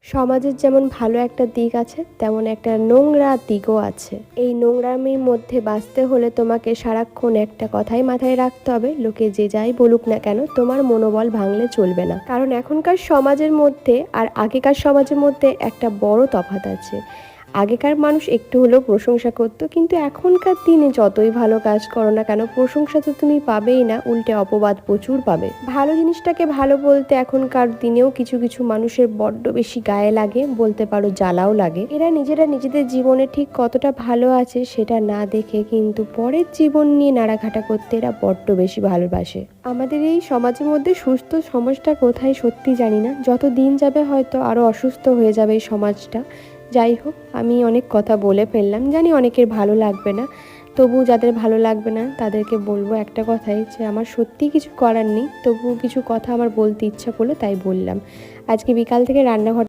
সমাজের যেমন ভালো একটা দিক আছে, তেমন একটা নোংরা দিকও আছে। এই নোংরামির মধ্যে বাঁচতে হলে তোমাকে সারাক্ষণ একটা কথাই মাথায় রাখতে হবে, লোকে যে যাই বলুক না কেন তোমার মনোবল ভাঙলে চলবে না। কারণ এখনকার সমাজের মধ্যে আর আগেকার সমাজের মধ্যে একটা বড় তফাৎ আছে। আগেকার মানুষ একটু হলেও প্রশংসা করতো, কিন্তু এখনকার দিনে যতই ভালো কাজ করো না কেন প্রশংসা তো তুমি পাবেই না, উল্টে অপবাদ প্রচুর পাবে। ভালো জিনিসটাকে ভালো বলতে এখনকার দিনেও কিছু কিছু মানুষের বড্ড বেশি গায়ে লাগে, বলতে পারো জ্বালাও লাগে। এরা নিজেরা নিজেদের জীবনে ঠিক কতটা ভালো আছে সেটা না দেখে কিন্তু পরের জীবন নিয়ে নাড়াঘাটা করতে এরা বড্ড বেশি ভালোবাসে। আমাদের এই সমাজের মধ্যে সুস্থ সমাজটা কোথায় সত্যি জানি না, যত দিন যাবে হয়তো আরও অসুস্থ হয়ে যাবে এই সমাজটা। যাই হোক, আমি অনেক কথা বলে ফেললাম, জানি অনেকের ভালো লাগবে না, তবু যাদের ভালো লাগবে না তাদেরকে বলবো একটা কথাই, যে আমার সত্যি কিছু করার নেই, তবুও কিছু কথা আমার বলতে ইচ্ছা করলো তাই বললাম। আজকে বিকাল থেকে রান্নাঘর